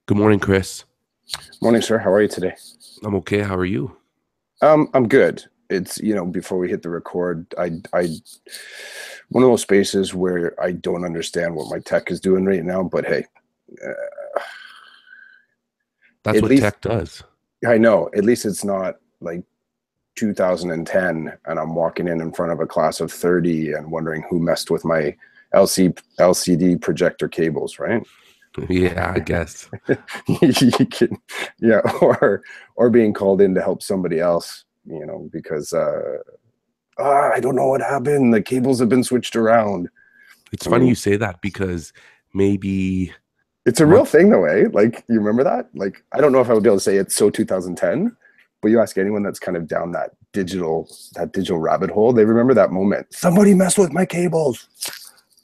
Good morning, Chris. Morning, sir. How are you today? I'm okay. How are you? I'm good. It's, before we hit the record, one of those spaces where I don't understand what my tech is doing right now, but hey, uh, That's at what least tech does. I know, at least it's not like 2010 and I'm walking in front of a class of 30 and wondering who messed with my LCD projector cables, right? Yeah, I guess. You can, yeah, or being called in to help somebody else, because I don't know what happened. The cables have been switched around. It's I funny you mean, say that because maybe it's a a real month. thing though, eh? Like, you remember that? Like, I don't know if I would be able to say it's so 2010, but you ask anyone that's kind of down that digital rabbit hole, they remember that moment. Somebody messed with my cables.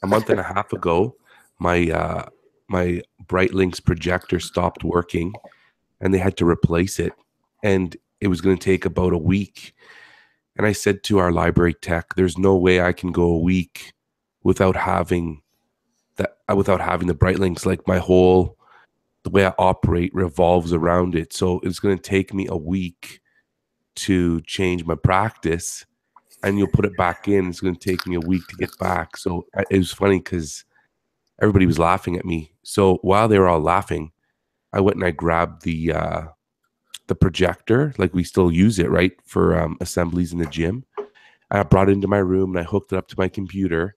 A month and a half ago, my Brightlink's projector stopped working and they had to replace it. And it was going to take about a week. And I said to our library tech, there's no way I can go a week without having without having the Brightlinks. Like the way I operate revolves around it. So it's going to take me a week to change my practice, and you'll put it back in. It's going to take me a week to get back. So it was funny because everybody was laughing at me. So while they were all laughing, I went and I grabbed the projector. Like, we still use it, right, for assemblies in the gym. I brought it into my room and I hooked it up to my computer.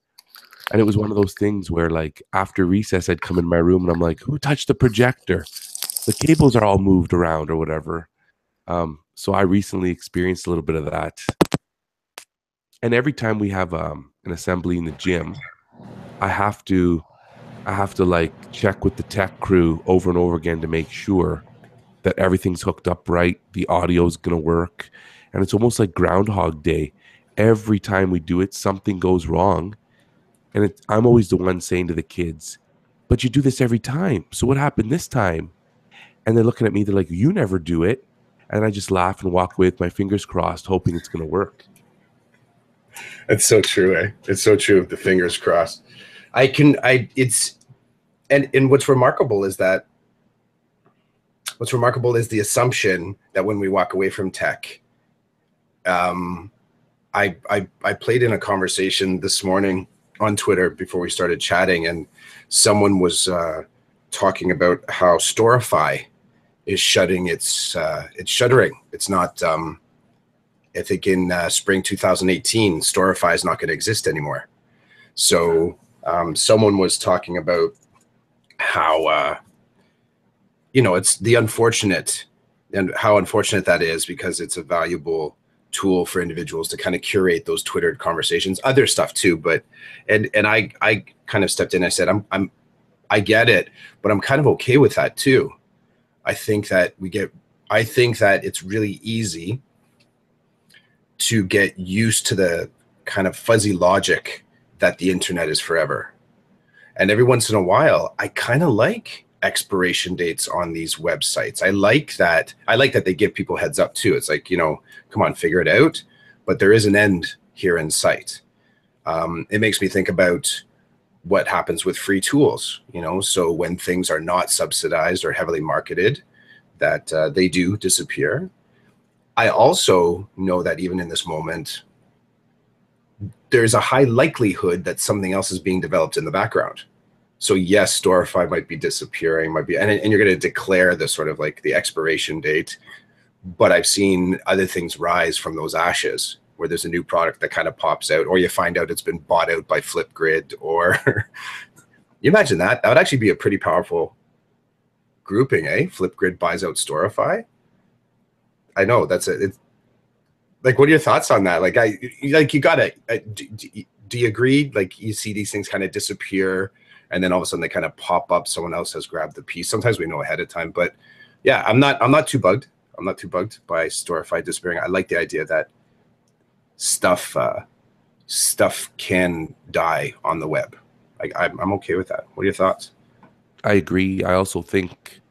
And it was one of those things where, like, after recess, I'd come in my room and I'm like, who touched the projector? The cables are all moved around or whatever. So I recently experienced a little bit of that. And every time we have an assembly in the gym, I have to like check with the tech crew over and over again to make sure that everything's hooked up right, the audio is going to work. And it's almost like Groundhog Day. Every time we do it, something goes wrong. And I'm always the one saying to the kids, but you do this every time. So what happened this time? And they're looking at me, they're like, you never do it. And I just laugh and walk away with my fingers crossed, hoping it's going to work. It's so true, eh? It's so true. The fingers crossed. And what's remarkable is the assumption that when we walk away from tech, I played in a conversation this morning on Twitter before we started chatting, and someone was talking about how Storify is shuttering. It's not. I think in spring 2018, Storify is not going to exist anymore. So someone was talking about how it's the unfortunate, and how unfortunate that is, because it's a valuable tool for individuals to kind of curate those Twitter conversations, other stuff too. But and I kind of stepped in. I said, I get it, but I'm kind of okay with that too. I think that it's really easy to get used to the kind of fuzzy logic that the internet is forever. And every once in a while, I kind of like expiration dates on these websites. I like that they give people heads up too. It's like, come on, figure it out. But there is an end here in sight. It makes me think about what happens with free tools, so when things are not subsidized or heavily marketed, that they do disappear. I also know that even in this moment, there's a high likelihood that something else is being developed in the background. So yes, Storify might be disappearing, and you're going to declare the sort of like the expiration date. But I've seen other things rise from those ashes, where there's a new product that kind of pops out, or you find out it's been bought out by Flipgrid, or you imagine that. That would actually be a pretty powerful grouping, eh? Flipgrid buys out Storify. I know that's it. It's like, what are your thoughts on that? Like, you gotta. Do you agree? Like, you see these things kind of disappear, and then all of a sudden they kind of pop up. Someone else has grabbed the piece. Sometimes we know ahead of time, but yeah, I'm not too bugged. I'm not too bugged by Storify disappearing. I like the idea that stuff can die on the web. Like, I'm okay with that. What are your thoughts? I agree. I also think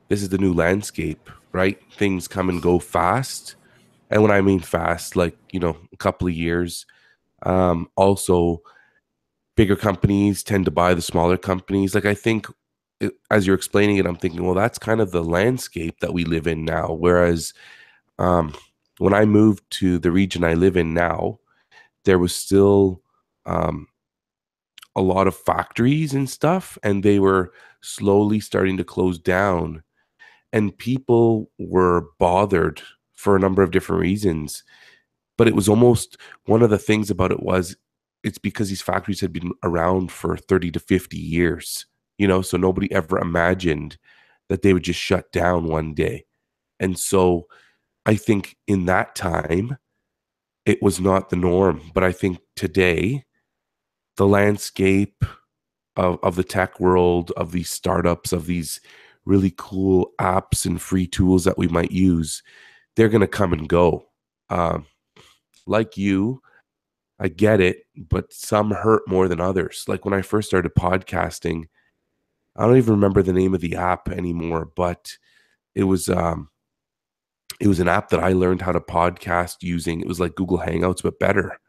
this is the new landscape, right? Things come and go fast. And when I mean fast, like, a couple of years. Also, bigger companies tend to buy the smaller companies. Like, I think as you're explaining it, I'm thinking, well, that's kind of the landscape that we live in now. Whereas when I moved to the region I live in now, there was still a lot of factories and stuff, and they were slowly starting to close down. And people were bothered for a number of different reasons. But it was almost, one of the things about it was, it's because these factories had been around for 30 to 50 years, so nobody ever imagined that they would just shut down one day. And so I think in that time, it was not the norm. But I think today, the landscape of the tech world, of these startups, of these really cool apps and free tools that we might use, they're going to come and go. Like you, I get it, but some hurt more than others. Like when I first started podcasting, I don't even remember the name of the app anymore, but it was an app that I learned how to podcast using. It was like Google Hangouts, but better.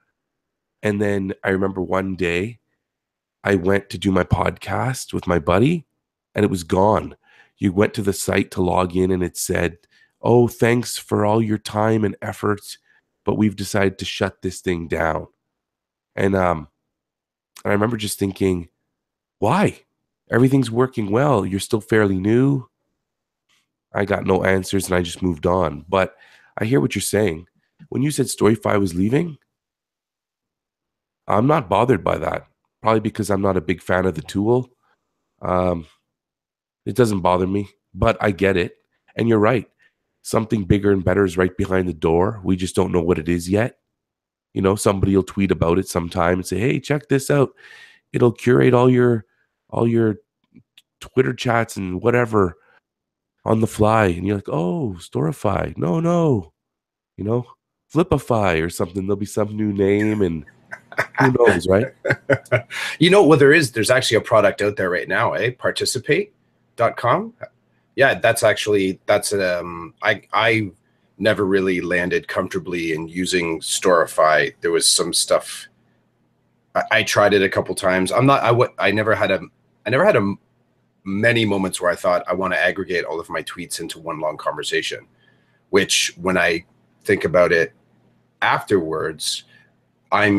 And then I remember one day I went to do my podcast with my buddy, and it was gone. You went to the site to log in, and it said, "Oh, thanks for all your time and efforts, but we've decided to shut this thing down." And I remember just thinking, why? Everything's working well. You're still fairly new. I got no answers, and I just moved on. But I hear what you're saying. When you said Storyfy was leaving, I'm not bothered by that. Probably because I'm not a big fan of the tool. It doesn't bother me, but I get it. And you're right. Something bigger and better is right behind the door. We just don't know what it is yet. Somebody will tweet about it sometime and say, "Hey, check this out. It'll curate all your Twitter chats and whatever on the fly." And you're like, "Oh, Storify. No. Flipify or something." There'll be some new name, and who knows, right? Well, there's actually a product out there right now, Participate.com. Yeah, I never really landed comfortably in using Storify. There was some stuff. I tried it a couple times. I never had many moments where I thought I want to aggregate all of my tweets into one long conversation, which when I think about it afterwards, I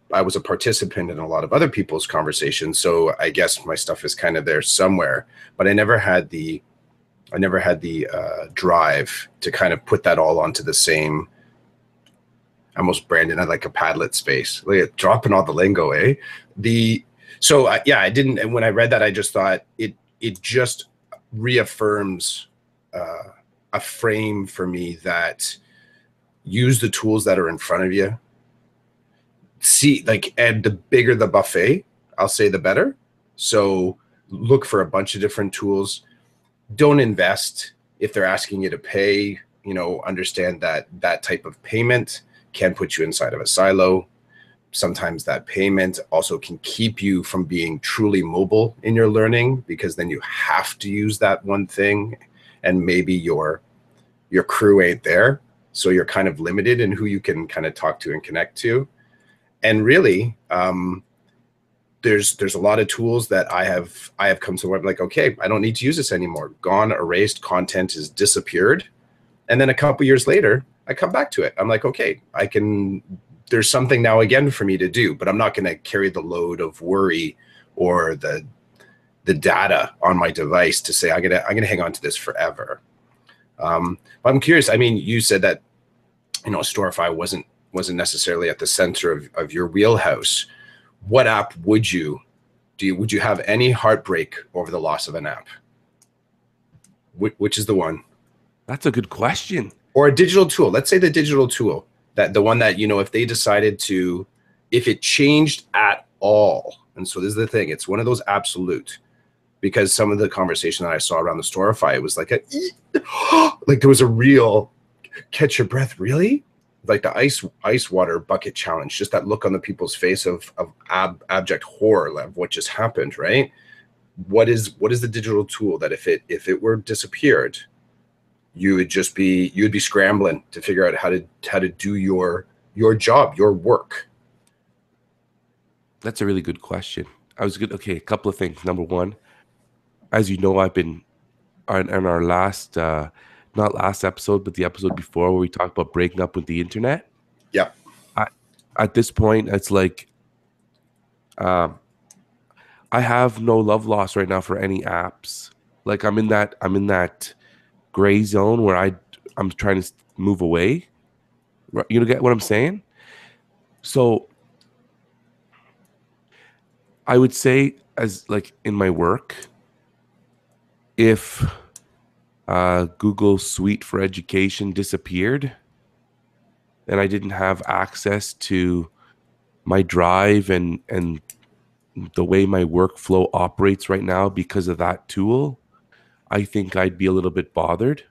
was a participant in a lot of other people's conversations. So I guess my stuff is kind of there somewhere, but I never had the drive to kind of put that all onto the same, almost Brandon had like a Padlet space, like dropping all the lingo, I didn't. And when I read that, I just thought it just reaffirms a frame for me that use the tools that are in front of you. And the bigger the buffet, I'll say the better. So look for a bunch of different tools. Don't invest if they're asking you to pay. Understand that that type of payment can put you inside of a silo. Sometimes that payment also can keep you from being truly mobile in your learning, because then you have to use that one thing, and maybe your crew ain't there. So you're kind of limited in who you can kind of talk to and connect to. And really, there's a lot of tools that I have come to where I'm like, okay, I don't need to use this anymore. Gone, erased, content is disappeared. And then a couple years later, I come back to it. I'm like, okay, there's something now again for me to do, but I'm not going to carry the load of worry or the data on my device to say I'm gonna hang on to this forever. But I'm curious. I mean, you said that Storify wasn't necessarily at the center of your wheelhouse. What app would you have any heartbreak over the loss of an app? Which is the one? That's a good question. Or a digital tool. Let's say the digital tool, that the one that, if they decided to, if it changed at all. And so this is the thing, it's one of those absolute, because some of the conversation that I saw around the Storify, it was like like there was a real catch your breath, really? Like the ice water bucket challenge, just that look on the people's face of abject horror of what just happened, right? What is the digital tool that if it were disappeared, you'd be scrambling to figure out how to do your job, your work? That's a really good question. Okay, a couple of things. Number one, as you know, I've been on our last, not last episode, but the episode before where we talked about breaking up with the internet. Yeah. At this point, it's like, I have no love loss right now for any apps. Like I'm in that gray zone where I'm trying to move away. You get what I'm saying? So I would say, as like in my work, if Google Suite for Education disappeared and I didn't have access to my drive and the way my workflow operates right now because of that tool, I think I'd be a little bit bothered.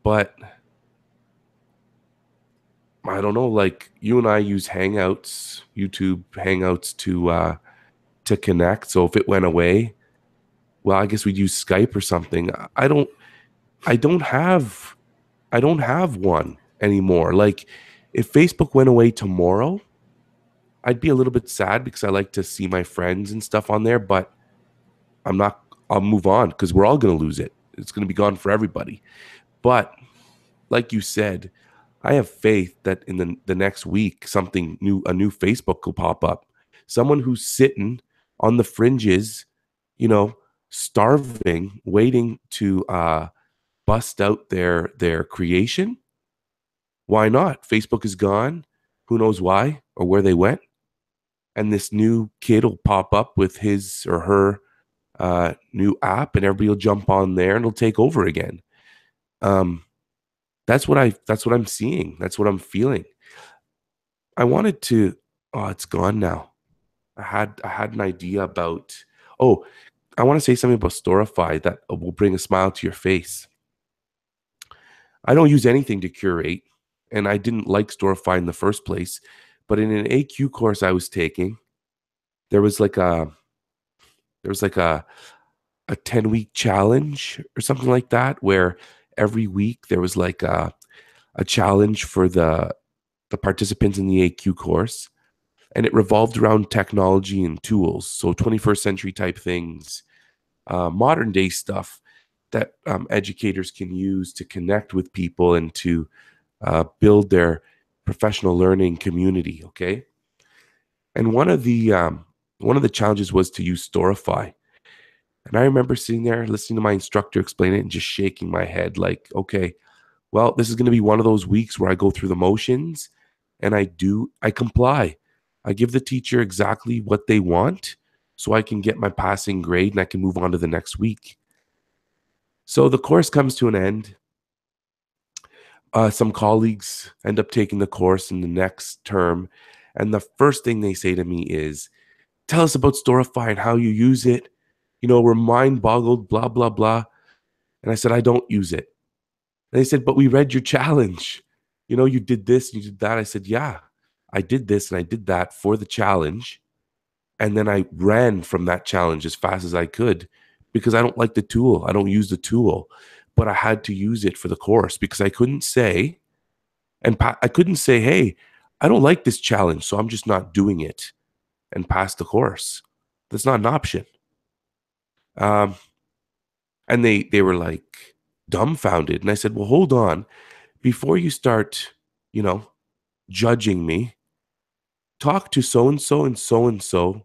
But I don't know, like you and I use Hangouts, YouTube Hangouts to connect. So if it went away, well, I guess we'd use Skype or something. I don't have one anymore. Like if Facebook went away tomorrow, I'd be a little bit sad because I like to see my friends and stuff on there, but I'll move on because we're all going to lose it. It's going to be gone for everybody. But like you said, I have faith that in the next week, a new Facebook will pop up. Someone who's sitting on the fringes, starving, waiting to bust out their creation. Why not? Facebook is gone. Who knows why or where they went? And this new kid will pop up with his or her new app, and everybody will jump on there and it'll take over again. That's what I'm seeing. That's what I'm feeling. I wanted to. Oh, it's gone now. I had an idea about. Oh, I want to say something about Storify that will bring a smile to your face. I don't use anything to curate, and I didn't like Storify in the first place. But in an AQ course I was taking, there was like a 10-week challenge or something like that, where every week there was like a challenge for the participants in the AQ course, and it revolved around technology and tools. So 21st century type things, modern day stuff that educators can use to connect with people and to build their professional learning community. Okay. And one of the challenges was to use Storify. And I remember sitting there listening to my instructor explain it and just shaking my head like, okay, well, this is going to be one of those weeks where I go through the motions and I comply. I give the teacher exactly what they want so I can get my passing grade and I can move on to the next week. So the course comes to an end. Some colleagues end up taking the course in the next term. And the first thing they say to me is, tell us about Storify and how you use it. We're mind boggled, blah, blah, blah. And I said, I don't use it. And they said, but we read your challenge. You did this, and you did that. I said, yeah, I did this and I did that for the challenge. And then I ran from that challenge as fast as I could because I don't like the tool. I don't use the tool, but I had to use it for the course because I couldn't say, hey, I don't like this challenge, so I'm just not doing it and pass the course. That's not an option. And they were like dumbfounded. And I said, well, hold on. Before you start, judging me, talk to so-and-so and so-and-so,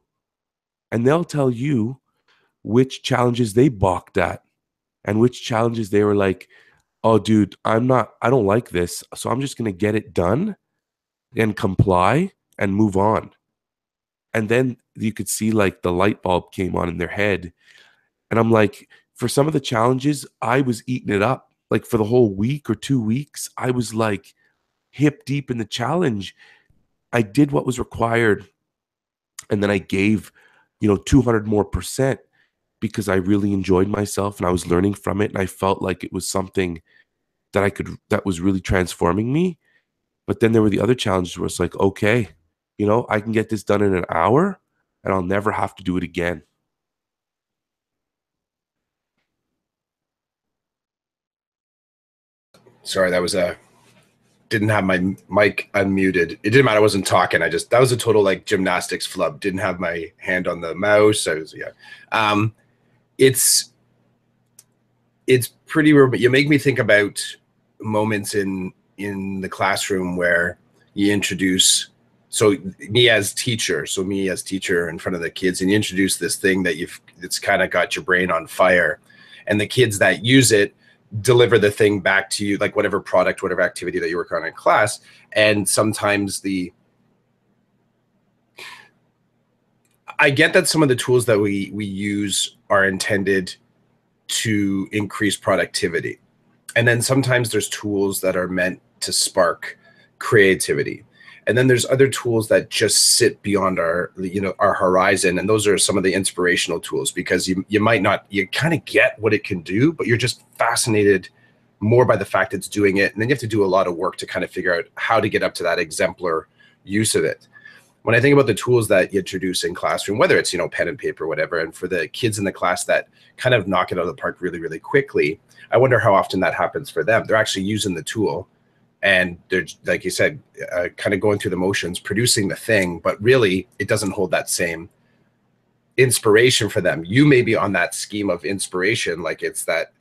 and they'll tell you which challenges they balked at and which challenges they were like, oh, dude, I don't like this. So I'm just going to get it done and comply and move on. And then you could see like the light bulb came on in their head. And I'm like, for some of the challenges, I was eating it up. Like for the whole week or 2 weeks, I was like hip deep in the challenge. I did what was required. And then I gave, 200 more percent because I really enjoyed myself and I was learning from it. And I felt like it was something that was really transforming me. But then there were the other challenges where it's like, okay, I can get this done in an hour and I'll never have to do it again. Sorry, that was didn't have my mic unmuted. It didn't matter. I wasn't talking. That was a total like gymnastics flub. Didn't have my hand on the mouse. it's pretty, you make me think about moments in the classroom where you introduce, so me as teacher in front of the kids, and you introduce this thing that it's kind of got your brain on fire, and the kids that use it deliver the thing back to you, like whatever product, whatever activity that you work on in class. And sometimes I get that some of the tools that we use are intended to increase productivity. And then sometimes there's tools that are meant to spark creativity. And then there's other tools that just sit beyond our horizon. And those are some of the inspirational tools, because you might not, you kind of get what it can do, but you're just fascinated more by the fact it's doing it. And then you have to do a lot of work to kind of figure out how to get up to that exemplar use of it. When I think about the tools that you introduce in classroom, whether it's, pen and paper, whatever, and for the kids in the class that kind of knock it out of the park really, really quickly, I wonder how often that happens for them. They're actually using the tool, and they're, like you said, kind of going through the motions, producing the thing, but really it doesn't hold that same inspiration for them. You may be on that scheme of inspiration, like it's that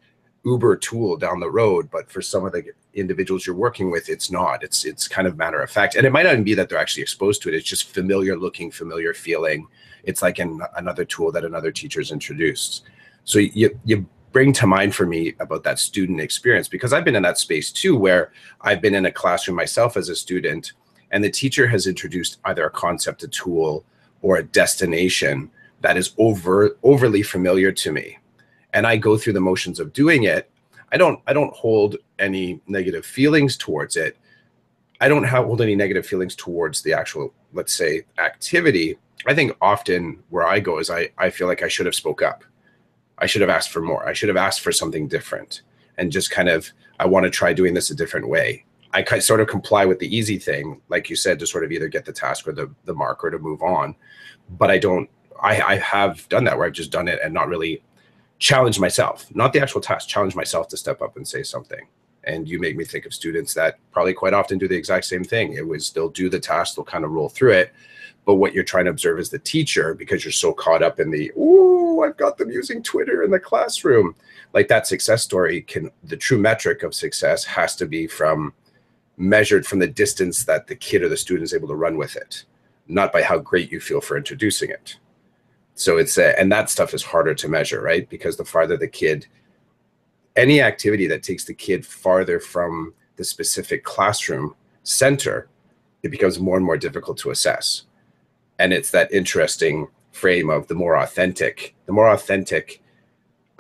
Uber tool down the road, but for some of the individuals you're working with, it's not. It's kind of matter of fact. And it might not even be that they're actually exposed to it. It's just familiar looking, familiar feeling. It's like another tool that another teacher's introduced. So you bring to mind for me about that student experience, because I've been in that space too, where I've been in a classroom myself as a student, and the teacher has introduced either a concept, a tool, or a destination that is overly familiar to me. And I go through the motions of doing it. I don't hold any negative feelings towards it. I don't hold any negative feelings towards the actual, let's say, activity. I think often where I go is I feel like I should have spoke up. I should have asked for more. I should have asked for something different, and just kind of, I want to try doing this a different way. I sort of comply with the easy thing, like you said, to sort of either get the task or the mark or to move on. But I have done that where I've just done it and not really challenged myself, not the actual task, challenge myself to step up and say something. And you make me think of students that probably quite often do the exact same thing. They'll do the task, they'll kind of roll through it. But what you're trying to observe as the teacher, because you're so caught up in I've got them using Twitter in the classroom. Like that success story the true metric of success has to be measured from the distance that the kid or the student is able to run with it, not by how great you feel for introducing it. So and that stuff is harder to measure, right? Because the farther the kid, any activity that takes the kid farther from the specific classroom center, it becomes more and more difficult to assess. And it's that interesting frame of the more authentic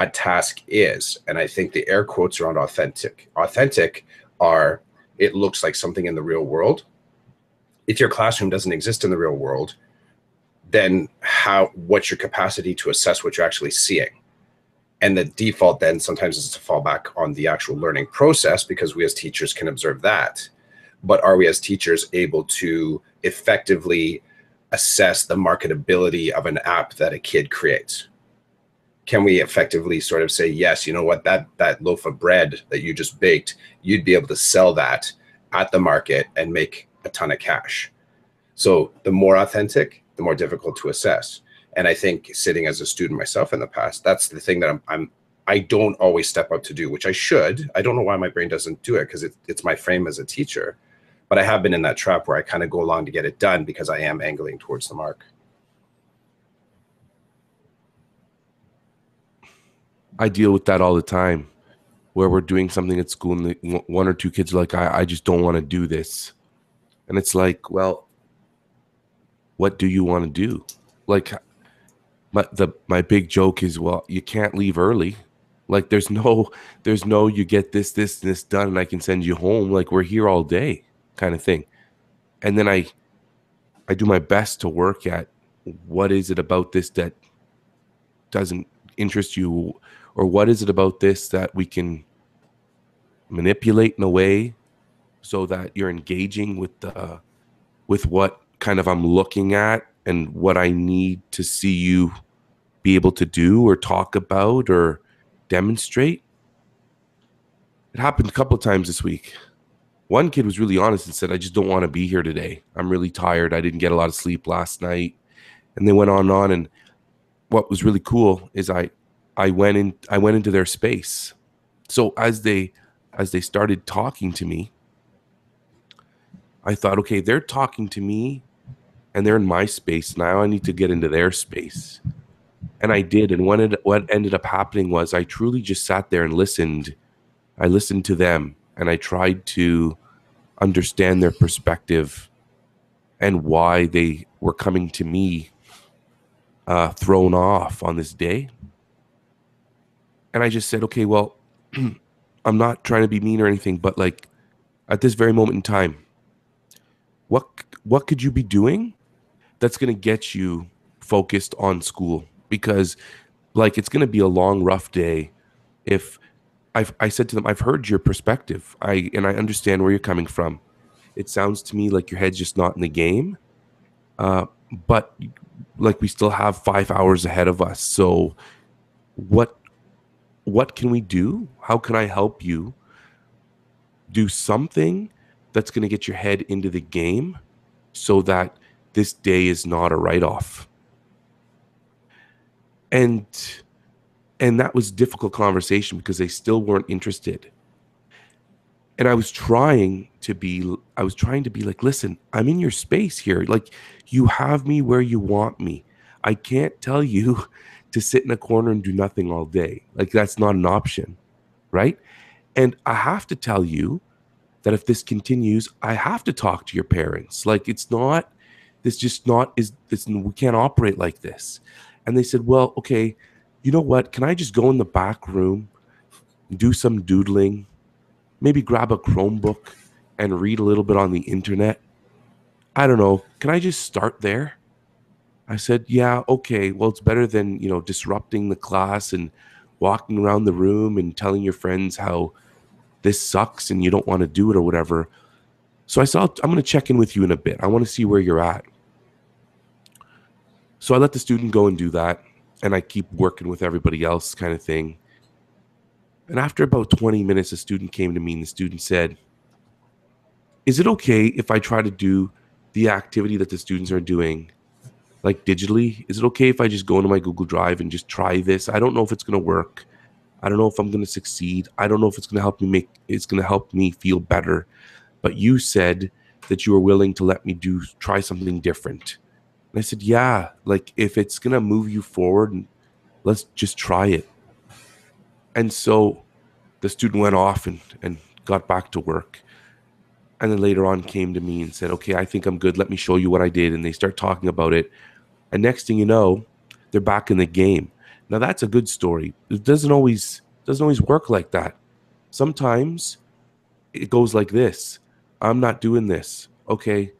a task is. And I think the air quotes around authentic are, it looks like something in the real world. If your classroom doesn't exist in the real world, then what's your capacity to assess what you're actually seeing? And the default then sometimes is to fall back on the actual learning process, because we as teachers can observe that. But are we as teachers able to effectively assess the marketability of an app that a kid creates? Can we effectively sort of say, yes, you know what, that loaf of bread that you just baked, you'd be able to sell that at the market and make a ton of cash? So the more authentic, the more difficult to assess. And I think sitting as a student myself in the past, that's the thing that I don't always step up to do, which I should. I don't know why my brain doesn't do it, because it's my frame as a teacher. But I have been in that trap where I kind of go along to get it done because I am angling towards the mark. I deal with that all the time, where we're doing something at school and one or two kids are like, I just don't want to do this. And it's like, well, what do you want to do? Like, my big joke is, well, you can't leave early. Like there's no you get this and this done and I can send you home. Like we're here all day kind of thing. And then I do my best to work at what is it about this that doesn't interest you, or what is it about this that we can manipulate in a way so that you're engaging with what kind of I'm looking at and what I need to see you be able to do or talk about or demonstrate. It happened a couple of times this week. One kid was really honest and said, I just don't want to be here today. I'm really tired. I didn't get a lot of sleep last night. And they went on. And what was really cool is I I went into their space. So as they started talking to me, I thought, okay, they're talking to me and they're in my space. Now I need to get into their space. And I did. And what ended up happening was I truly just sat there and listened. I listened to them and I tried to understand their perspective and why they were coming to me thrown off on this day. And I just said, okay, well, I'm not trying to be mean or anything, but like at this very moment in time, what could you be doing that's going to get you focused on school? Because like it's going to be a long, rough day. If I said to them, I've heard your perspective. I understand where you're coming from. It sounds to me like your head's just not in the game. But like we still have 5 hours ahead of us. So what can we do? How can I help you do something that's going to get your head into the game so that this day is not a write-off? And that was a difficult conversation because they still weren't interested. And I was trying to be like, listen, I'm in your space here. Like, you have me where you want me. I can't tell you to sit in a corner and do nothing all day. Like, that's not an option, right? And I have to tell you that if this continues, I have to talk to your parents. Like, it's not, we can't operate like this. And they said, well, okay, you know what? Can I just go in the back room, do some doodling, maybe grab a Chromebook and read a little bit on the internet? I don't know. Can I just start there? I said, yeah, okay. Well, it's better than, disrupting the class and walking around the room and telling your friends how this sucks and you don't want to do it or whatever. So I said, I'm going to check in with you in a bit. I want to see where you're at. So I let the student go and do that. And I keep working with everybody else kind of thing. And after about 20 minutes, a student came to me and the student said, is it okay if I try to do the activity that the students are doing, like digitally? Is it okay if I just go into my Google Drive and just try this? I don't know if it's going to work. I don't know if I'm going to succeed. I don't know if it's going to help me feel better. But you said that you were willing to let me try something different. And I said, yeah, like if it's going to move you forward, let's just try it. And so the student went off and got back to work. And then later on came to me and said, okay, I think I'm good. Let me show you what I did. And they start talking about it. And next thing you know, they're back in the game. Now that's a good story. It doesn't always work like that. Sometimes it goes like this. I'm not doing this. Okay,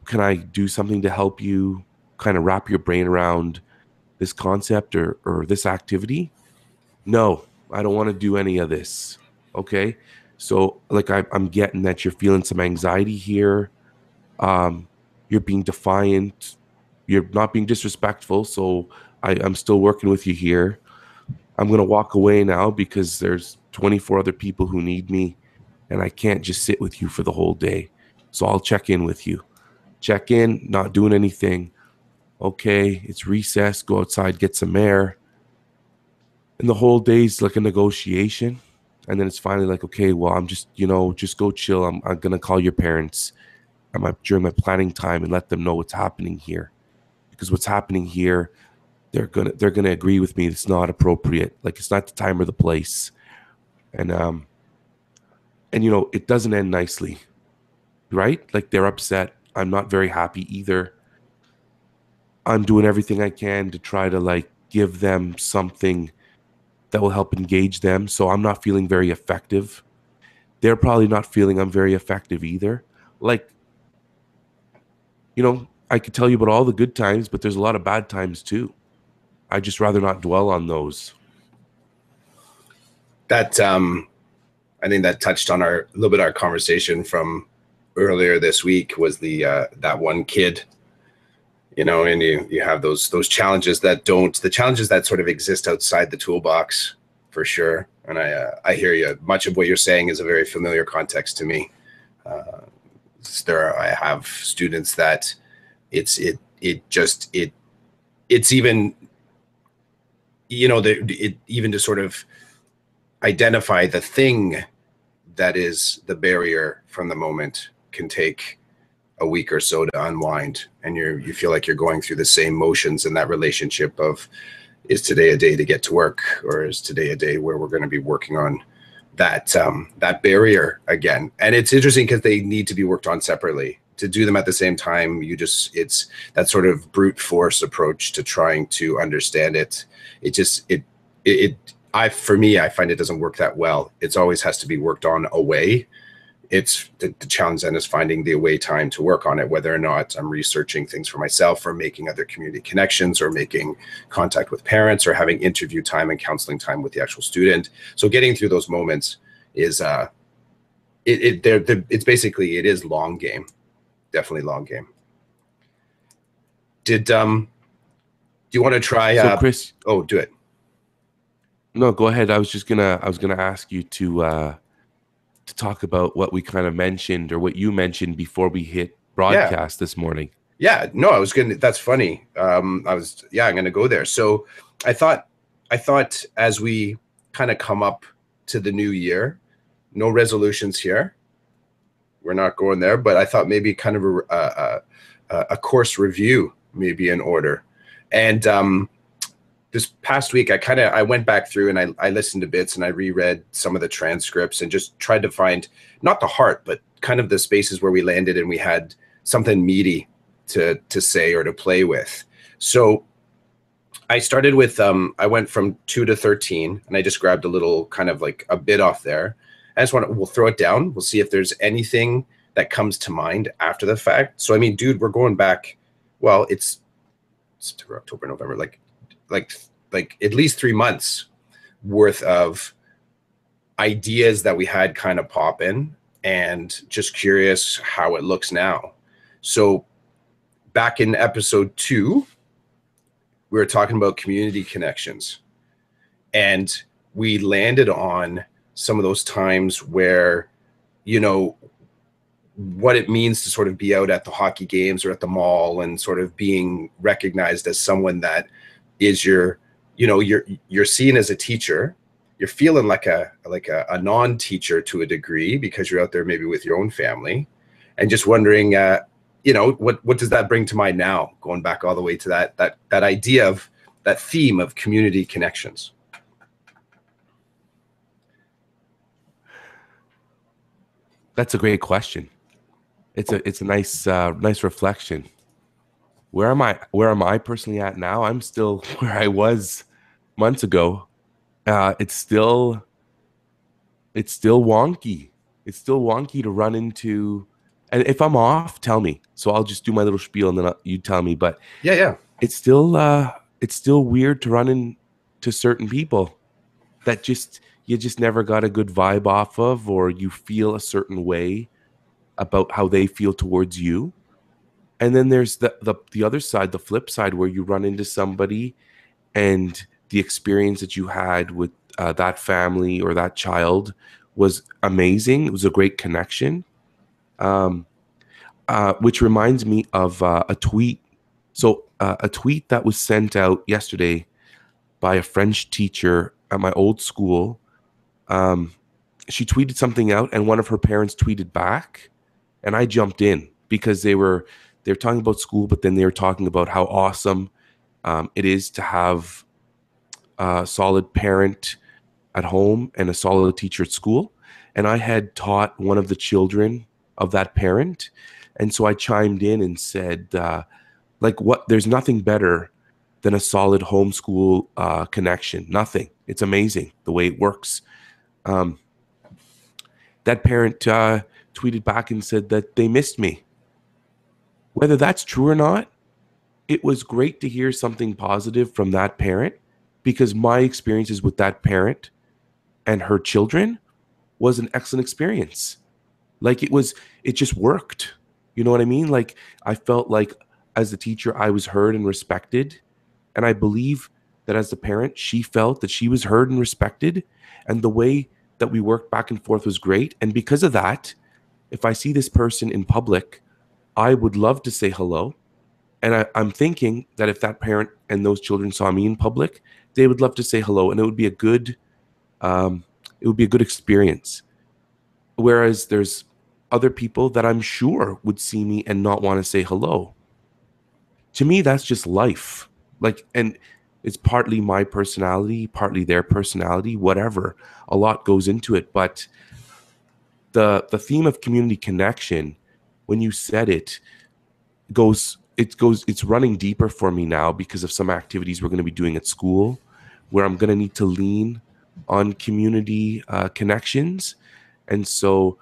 can I do something to help you kind of wrap your brain around this concept or this activity? No, I don't want to do any of this. Okay, so like I'm getting that you're feeling some anxiety here. You're being defiant. You're not being disrespectful. So I'm still working with you here. I'm going to walk away now because there's 24 other people who need me and I can't just sit with you for the whole day. So I'll check in with you. Check in, not doing anything. Okay, it's recess, go outside, get some air. And the whole day's like a negotiation. And then it's finally like, okay, well, I'm just, just go chill. I'm going to call your parents during my planning time and let them know what's happening here. Because what's happening here, they're gonna agree with me. It's not appropriate. Like, it's not the time or the place. And it doesn't end nicely, right? Like, they're upset. I'm not very happy either. I'm doing everything I can to try to like give them something that will help engage them. So I'm not feeling very effective. They're probably not feeling I'm very effective either. Like, I could tell you about all the good times, but there's a lot of bad times too. I'd just rather not dwell on those. That I think that touched on a little bit our conversation from earlier this week was the that one kid, and you have those challenges the challenges that sort of exist outside the toolbox, for sure. And I hear you. Much of what you're saying is a very familiar context to me. I have students that it's even you know, even to sort of identify the thing that is the barrier from the moment can take a week or so to unwind, and you feel like you're going through the same motions in that relationship of, is today a day to get to work, or is today a day where we're going to be working on that that barrier again? And it's interesting because they need to be worked on separately. To do them at the same time, it's that sort of brute force approach to trying to understand it. For me, I find it doesn't work that well. It's always has to be worked on away. It's the challenge then is finding the away time to work on it, whether or not I'm researching things for myself or making other community connections or making contact with parents or having interview time and counseling time with the actual student. So getting through those moments is it's basically, it is long game, definitely long game. Do you want to try? So Chris, oh, do it. No, go ahead. I was gonna ask you to talk about what we kind of mentioned, or what you mentioned before we hit broadcast this morning. Yeah, no, I was gonna. That's funny. I'm gonna go there. So I thought as we kind of come up to the new year, no resolutions here. We're not going there, but I thought maybe kind of a course review may be in order. And this past week, I went back through and I listened to bits and I reread some of the transcripts and just tried to find not the heart, but kind of the spaces where we landed and we had something meaty to say or to play with. So I started with, I went from 2 to 13 and I just grabbed a little kind of like a bit off there. I just we'll throw it down. We'll see if there's anything that comes to mind after the fact. So, I mean, dude, we're going back, well, it's September, October, November, like at least 3 months worth of ideas that we had kind of pop in, and just curious how it looks now. So back in episode 2, we were talking about community connections, and we landed on some of those times where, you know, what it means to sort of be out at the hockey games or at the mall and sort of being recognized as someone that is you're seen as a teacher. You're feeling like a non-teacher to a degree because you're out there maybe with your own family, and just wondering, what does that bring to mind now, going back all the way to that idea of that theme of community connections. That's a great question. It's a nice reflection. Where am I personally at now? I'm still where I was months ago. It's still wonky. It's still wonky to run into, and if I'm off, tell me. So I'll just do my little spiel and then you tell me. But yeah, it's still weird to run into certain people that you just never got a good vibe off of, or you feel a certain way about how they feel towards you. And then there's the other side, the flip side, where you run into somebody and the experience that you had with that family or that child was amazing. It was a great connection, which reminds me of a tweet. So a tweet that was sent out yesterday by a French teacher at my old school. She tweeted something out, and one of her parents tweeted back, and I jumped in because they're talking about school, but then they were talking about how awesome it is to have a solid parent at home and a solid teacher at school. And I had taught one of the children of that parent. And so I chimed in and said, there's nothing better than a solid homeschool connection. Nothing. It's amazing the way it works. That parent tweeted back and said that they missed me. Whether that's true or not, it was great to hear something positive from that parent, because my experiences with that parent and her children was an excellent experience. Like it just worked. You know what I mean? Like I felt like as a teacher, I was heard and respected. And I believe that as a parent, she felt that she was heard and respected. And the way that we worked back and forth was great. And because of that, if I see this person in public, I would love to say hello And I'm thinking that if that parent and those children saw me in public, they would love to say hello, and it would be a good experience. Whereas there's other people that I'm sure would see me and not want to say hello. To me, that's just life. Like, and it's partly my personality, partly their personality, whatever. A lot goes into it. But the theme of community connection, when you said it, it's running deeper for me now because of some activities we're going to be doing at school where I'm going to need to lean on community connections. And so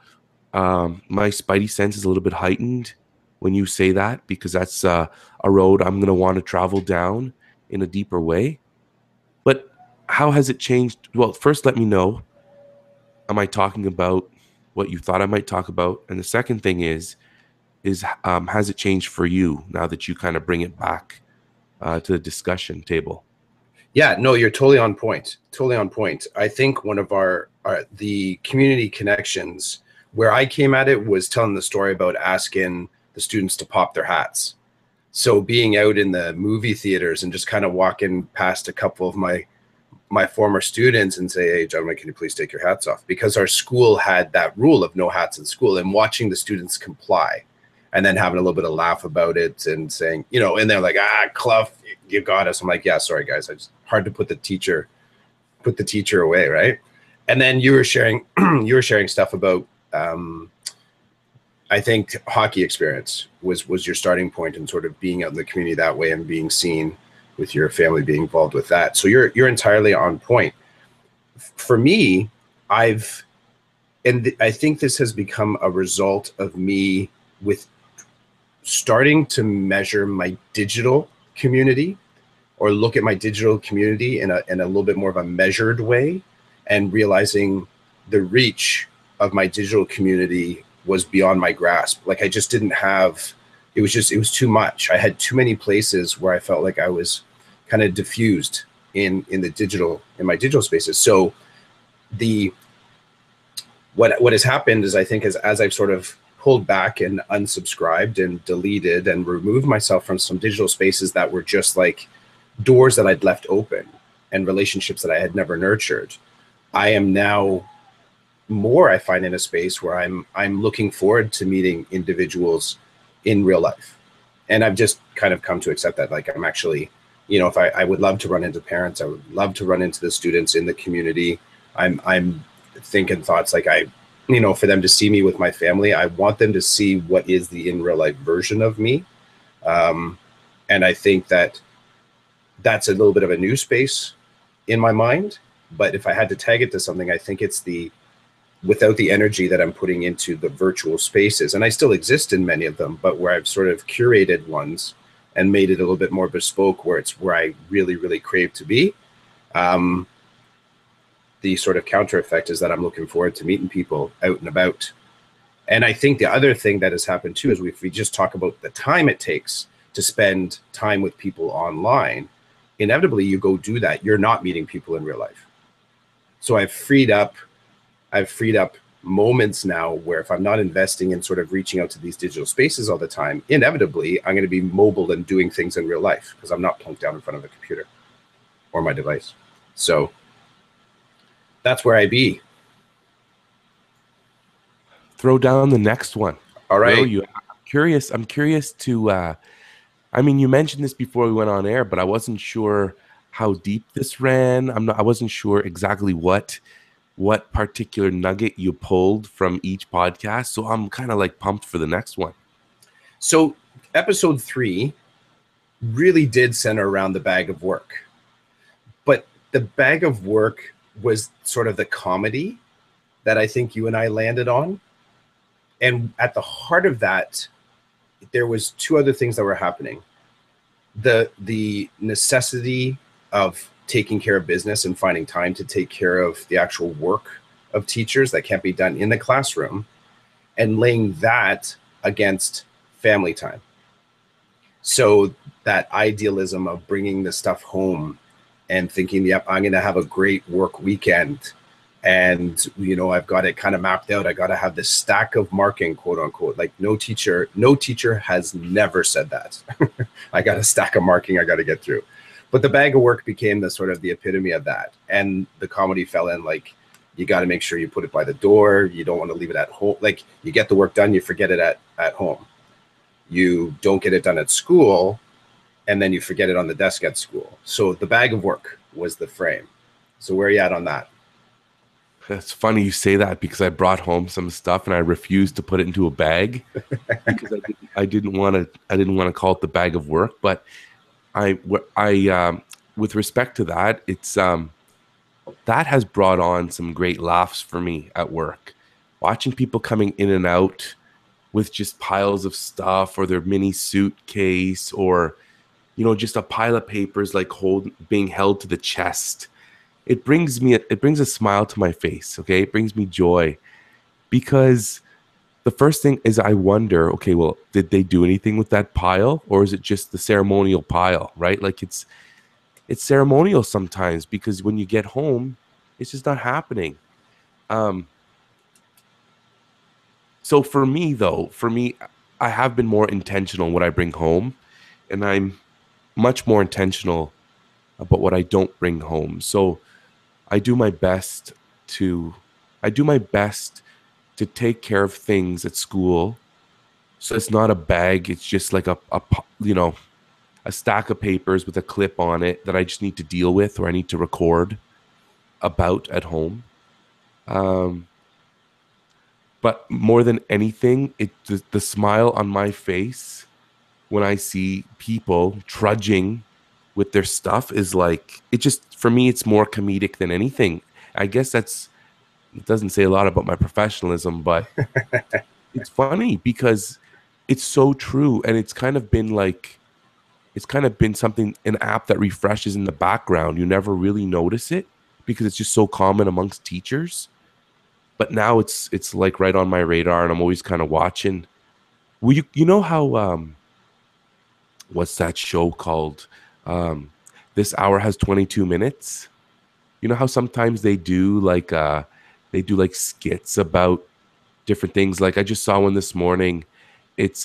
my spidey sense is a little bit heightened when you say that, because that's a road I'm going to want to travel down in a deeper way. But how has it changed? Well, first, let me know, am I talking about what you thought I might talk about? And the second thing is has it changed for you now that you kind of bring it back to the discussion table? Yeah, no, you're totally on point. Totally on point. I think one of the community connections where I came at it was telling the story about asking the students to pop their hats. So being out in the movie theaters and just kind of walking past a couple of my former students and say, hey, gentlemen, can you please take your hats off? Because our school had that rule of no hats in school, and watching the students comply and then having a little bit of laugh about it and saying, you know, and they're like, Clough, you got us. I'm like, yeah, sorry guys. It's hard to put the teacher away. Right. And then you were sharing stuff about, I think hockey experience was your starting point and sort of being out in the community that way and being seen with your family being involved with that. So you're entirely on point. For me, I think this has become a result of me with starting to measure my digital community, or look at my digital community in a little bit more of a measured way, and realizing the reach of my digital community was beyond my grasp. Like I just didn't have, it was too much. I had too many places where I felt like I was kind of diffused in my digital spaces. So what has happened is, I think as I've sort of pulled back and unsubscribed and deleted and removed myself from some digital spaces that were just like doors that I'd left open and relationships that I had never nurtured, I am now more, I find, in a space where I'm looking forward to meeting individuals in real life. And I've just kind of come to accept that, like, I'm actually, you know, if I would love to run into parents, I would love to run into the students in the community. I'm thinking thoughts like, you know, for them to see me with my family, I want them to see what is the in real life version of me. And I think that that's a little bit of a new space in my mind. But if I had to tag it to something, I think it's without the energy that I'm putting into the virtual spaces, and I still exist in many of them, but where I've sort of curated ones and made it a little bit more bespoke, where it's where I really, really crave to be. The sort of counter effect is that I'm looking forward to meeting people out and about. And I think the other thing that has happened too is, if we just talk about the time it takes to spend time with people online, inevitably you go do that, you're not meeting people in real life. So I've freed up moments now where if I'm not investing in sort of reaching out to these digital spaces all the time, inevitably I'm going to be mobile and doing things in real life because I'm not plunked down in front of a computer or my device. So that's where I be. Throw down the next one. All right. I'm curious to, I mean, you mentioned this before we went on air, but I wasn't sure how deep this ran. I wasn't sure exactly what particular nugget you pulled from each podcast. So I'm kind of like pumped for the next one. So episode 3 really did center around the bag of work, but the bag of work was sort of the comedy that I think you and I landed on. And at the heart of that, there was 2 other things that were happening. The necessity of taking care of business and finding time to take care of the actual work of teachers that can't be done in the classroom, and laying that against family time. So that idealism of bringing the stuff home and thinking, yep, I'm going to have a great work weekend And, you know, I've got it kind of mapped out. I got to have this stack of marking, quote unquote. Like no teacher has never said that. I got a stack of marking I got to get through. But the bag of work became the sort of the epitome of that. And the comedy fell in, like, you got to make sure you put it by the door. You don't want to leave it at home. Like, you get the work done, you forget it at home. You don't get it done at school, and then you forget it on the desk at school. So the bag of work was the frame. So where are you at on that? It's funny you say that, because I brought home some stuff and I refused to put it into a bag because I didn't want to call it the bag of work. But I with respect to that, it's that has brought on some great laughs for me at work. Watching people coming in and out with just piles of stuff, or their mini suitcase, or, you know, just a pile of papers like being held to the chest. It brings a smile to my face. Okay, it brings me joy, because the first thing is I wonder, okay, well, did they do anything with that pile, or is it just the ceremonial pile, right? Like it's ceremonial sometimes, because when you get home, it's just not happening. So for me, I have been more intentional in what I bring home, and I'm much more intentional about what I don't bring home. So I do my best to take care of things at school. So it's not a bag. It's just like a stack of papers with a clip on it that I just need to deal with, or I need to record about at home. But more than anything, the smile on my face when I see people trudging with their stuff is like, it just, for me, it's more comedic than anything. I guess it doesn't say a lot about my professionalism, but it's funny because it's so true. And it's kind of been something, an app that refreshes in the background. You never really notice it because it's just so common amongst teachers. But now it's like right on my radar, and I'm always kind of watching. Well, you know how what's that show called? This hour has 22 minutes. You know how sometimes they do like skits about different things. Like I just saw one this morning. It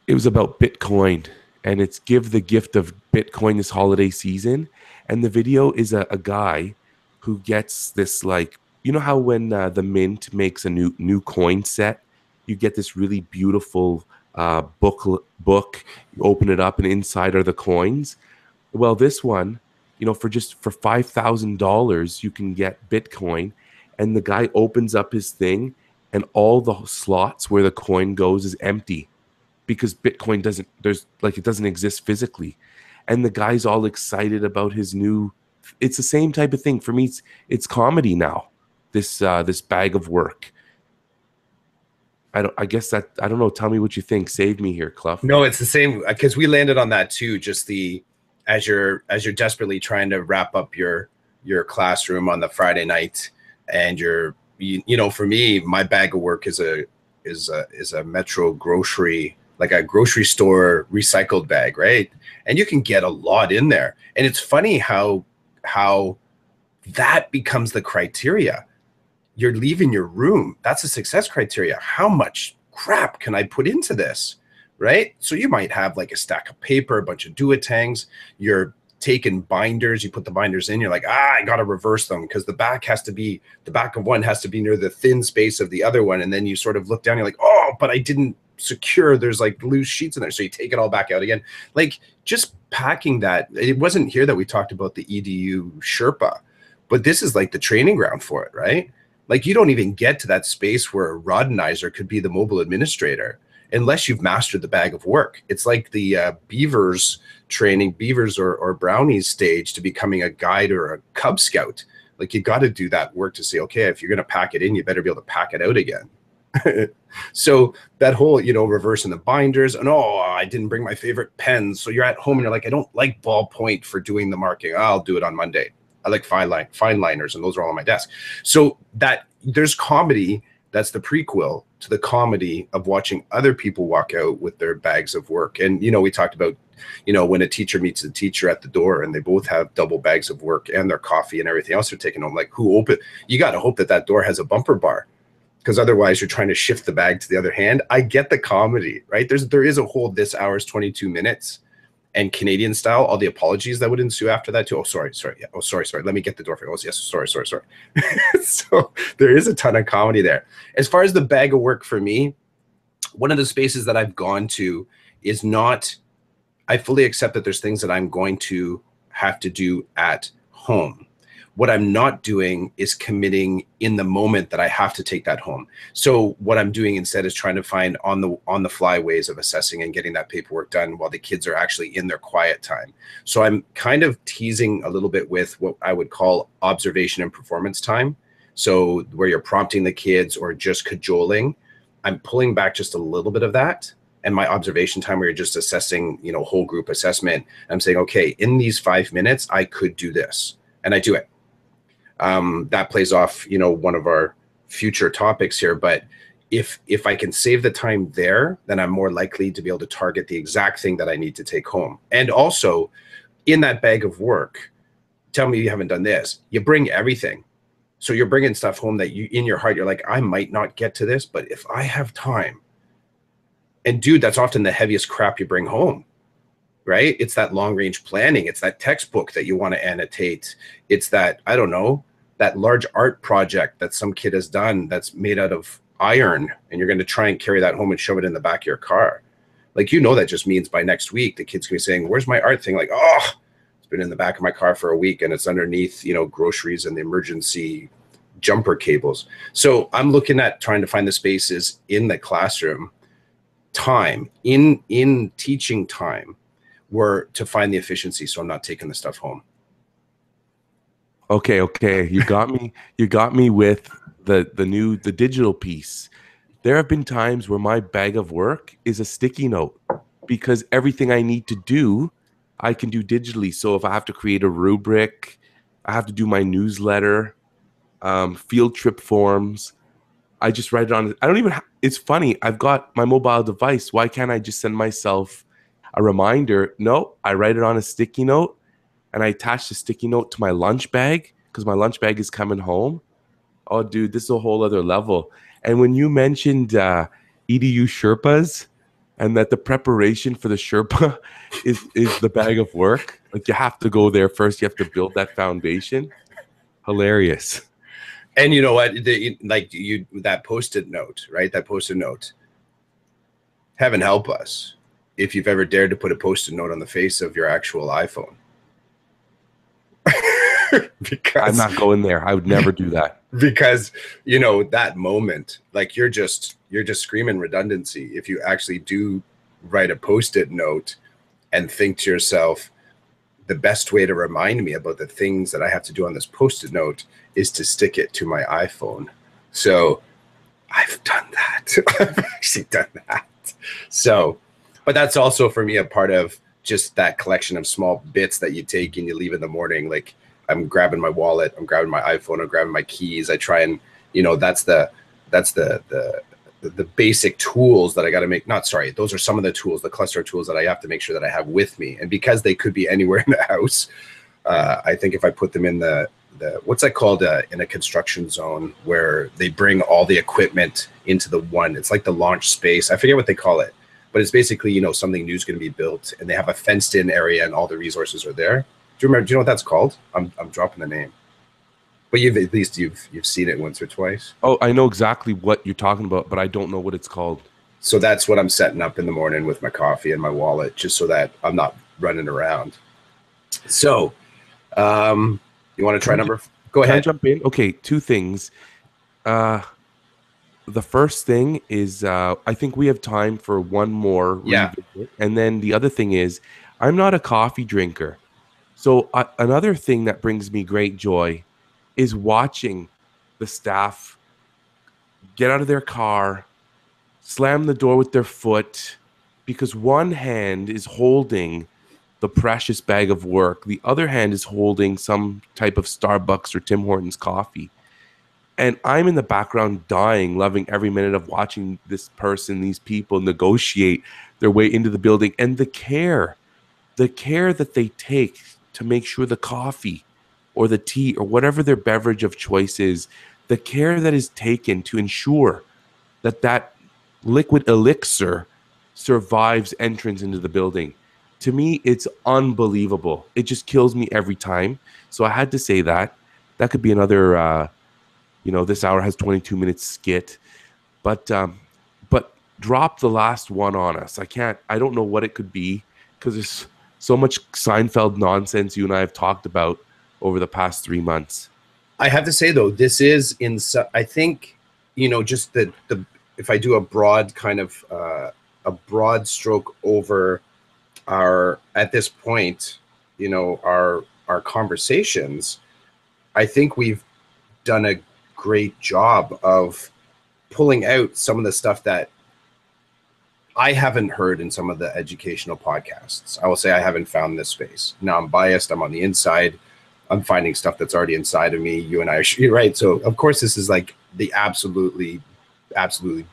was about Bitcoin, and it's give the gift of Bitcoin this holiday season. And the video is a guy who gets this, like, you know how when the Mint makes a new coin set, you get this really beautiful book. You open it up, and inside are the coins. Well, this one, you know, for $5,000, you can get Bitcoin, and the guy opens up his thing, and all the slots where the coin goes is empty, because Bitcoin it doesn't exist physically. And the guy's all excited about his new. It's the same type of thing for me. It's comedy now. This bag of work. I don't know. Tell me what you think. Save me here, Clough. No, it's the same, because we landed on that too. Just as you're desperately trying to wrap up your classroom on the Friday night, and you know, for me, my bag of work is a Metro grocery, like a grocery store recycled bag, right? And you can get a lot in there. And it's funny how that becomes the criteria. You're leaving your room. That's a success criteria. How much crap can I put into this, right? So you might have like a stack of paper, a bunch of duotangs. You're taking binders. You put the binders in. You're like, I got to reverse them because the back of one has to be near the thin space of the other one. And then you sort of look down. You're like, oh, but I didn't secure. There's like loose sheets in there. So you take it all back out again. Like just packing that. It wasn't here that we talked about the EDU Sherpa, but this is like the training ground for it, right? Like you don't even get to that space where a rodenizer could be the mobile administrator unless you've mastered the bag of work. It's like the beavers or brownies stage to becoming a guide or a Cub Scout. Like you got to do that work to say, okay, if you're going to pack it in, you better be able to pack it out again. So that whole, you know, reversing the binders, and I didn't bring my favorite pens. So you're at home and you're like, I don't like ballpoint for doing the marking. I'll do it on Monday. I like fine liners, and those are all on my desk. So that there's comedy That's the prequel to the comedy of watching other people walk out with their bags of work. And, you know, we talked about, you know, when a teacher meets a teacher at the door and they both have double bags of work and their coffee and everything else they're taking home, like who open, you got to hope that that door has a bumper bar, because otherwise you're trying to shift the bag to the other hand. I get the comedy, right? There is a whole this hour's 22 minutes and Canadian style, all the apologies that would ensue after that too. Oh, sorry. Yeah. Oh, sorry. Let me get the door for you. Oh, yes. Sorry. So there is a ton of comedy there. As far as the bag of work for me, one of the spaces that I've gone to is not, I fully accept that there's things that I'm going to have to do at home. What I'm not doing is committing in the moment that I have to take that home. So what I'm doing instead is trying to find on the fly ways of assessing and getting that paperwork done while the kids are actually in their quiet time. So I'm kind of teasing a little bit with what I would call observation and performance time. So where you're prompting the kids or just cajoling, I'm pulling back just a little bit of that. And my observation time where you're just assessing, you know, whole group assessment, I'm saying, okay, in these 5 minutes, I could do this. And I do it. That plays off, you know, one of our future topics here. But if I can save the time there, then I'm more likely to be able to target the exact thing that I need to take home. And also in that bag of work, tell me you haven't done this. You bring everything. So you're bringing stuff home that you, in your heart, you're like, I might not get to this, but if I have time, and dude, that's often the heaviest crap you bring home. Right? It's that long range planning. It's that textbook that you want to annotate. It's that, I don't know, that large art project that some kid has done that's made out of iron, and you're going to try and carry that home and shove it in the back of your car. Like, you know, that just means by next week, the kid's going to be saying, where's my art thing? Like, oh, it's been in the back of my car for a week and it's underneath, you know, groceries and the emergency jumper cables. So I'm looking at trying to find the spaces in the classroom time, in teaching time, were to find the efficiency, so I'm not taking the stuff home. Okay. You got me. You got me with the digital piece. There have been times where my bag of work is a sticky note, because everything I need to do, I can do digitally. So if I have to create a rubric, I have to do my newsletter, field trip forms, I just write it on. I don't even. It's funny. I've got my mobile device. Why can't I just send myself a reminder? No, I write it on a sticky note, and I attach the sticky note to my lunch bag, because my lunch bag is coming home. Oh, dude, this is a whole other level. And when you mentioned EDU Sherpas, and that the preparation for the Sherpa is the bag of work, like you have to go there first. You have to build that foundation. Hilarious. And you know what? That Post-it note, right? That Post-it note. Heaven help us if you've ever dared to put a Post-it note on the face of your actual iPhone. Because I'm not going there. I would never do that. Because, you know, that moment, like you're just screaming redundancy if you actually do write a Post-it note and think to yourself, the best way to remind me about the things that I have to do on this Post-it note is to stick it to my iPhone. So I've done that. I've actually done that. So, but that's also for me a part of just that collection of small bits that you take and you leave in the morning. Like, I'm grabbing my wallet, I'm grabbing my iPhone, I'm grabbing my keys. I try and, you know, that's the basic tools that I got to make. Those are some of the tools, the cluster tools that I have to make sure that I have with me. And because they could be anywhere in the house, I think if I put them in the what's that called, in a construction zone where they bring all the equipment into the one, it's like the launch space. I forget what they call it, but it's basically, you know, something new is going to be built and they have a fenced in area and all the resources are there. Do you know what that's called? I'm dropping the name. But at least you've seen it once or twice. Oh, I know exactly what you're talking about, but I don't know what it's called. So that's what I'm setting up in the morning with my coffee and my wallet, just so that I'm not running around. So, you want to try number? Go ahead. Can I jump in? Okay, two things. The first thing is I think we have time for one more revisit. And then the other thing is I'm not a coffee drinker. So another thing that brings me great joy is watching the staff get out of their car, slam the door with their foot, because one hand is holding the precious bag of work. The other hand is holding some type of Starbucks or Tim Hortons coffee. And I'm in the background dying, loving every minute of watching this person, these people negotiate their way into the building, and the care that they take to make sure the coffee or the tea or whatever their beverage of choice is, the care that is taken to ensure that that liquid elixir survives entrance into the building. To me, it's unbelievable. It just kills me every time. So I had to say that. That could be another, this hour has 22 minutes skit, but drop the last one on us. I don't know what it could be, because there's so much Seinfeld nonsense you and I have talked about over the past 3 months. I have to say, though, this is I think, just if I do a broad kind of a broad stroke over at this point, our conversations, I think we've done a great job of pulling out some of the stuff that I haven't heard in some of the educational podcasts. I will say I haven't found this space. Now I'm biased. I'm on the inside. I'm finding stuff that's already inside of me. You and I are right. So of course this is like the absolutely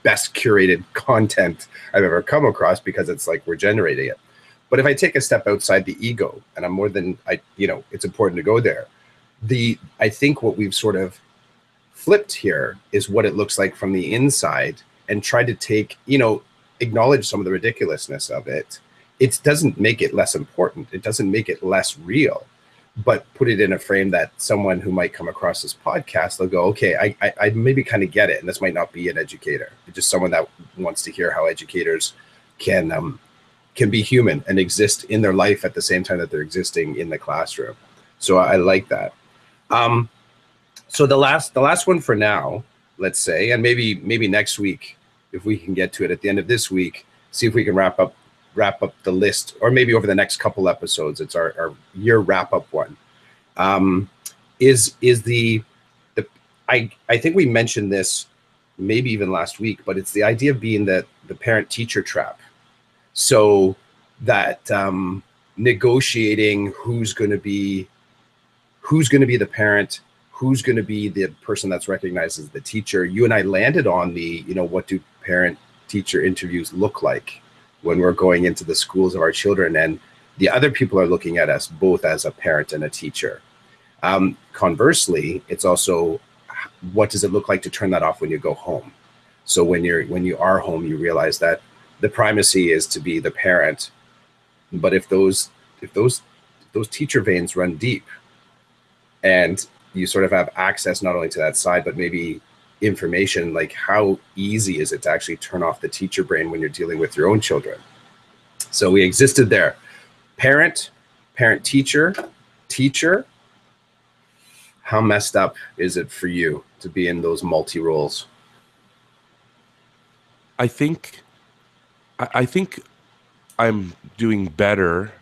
best curated content I've ever come across, because it's like we're generating it. But if I take a step outside the ego, and I'm more than it's important to go there. I think what we've sort of flipped here is what it looks like from the inside, and try to take, acknowledge some of the ridiculousness of it. It doesn't make it less important. It doesn't make it less real, but put it in a frame that someone who might come across this podcast, they'll go, okay, I maybe kind of get it. And this might not be an educator, but just someone that wants to hear how educators can be human and exist in their life at the same time that they're existing in the classroom. So I like that. So the last one for now, let's say, and maybe next week, if we can get to it at the end of this week, see if we can wrap up the list, or maybe over the next couple episodes. It's our year wrap up one. Is the I think we mentioned this maybe even last week, but it's the idea of being the parent teacher trap. So that negotiating who's going to be the parent, who's going to be the person that's recognized as the teacher. You and I landed on the, what do parent-teacher interviews look like when we're going into the schools of our children, and the other people are looking at us both as a parent and a teacher. Conversely, it's also, what does it look like to turn that off when you go home? So when you are home, you realize that the primacy is to be the parent, but if those teacher veins run deep, and you sort of have access not only to that side, but maybe information, like how easy is it to actually turn off the teacher brain when you're dealing with your own children? So we existed there. Parent, teacher. How messed up is it for you to be in those multi roles? I think I'm doing better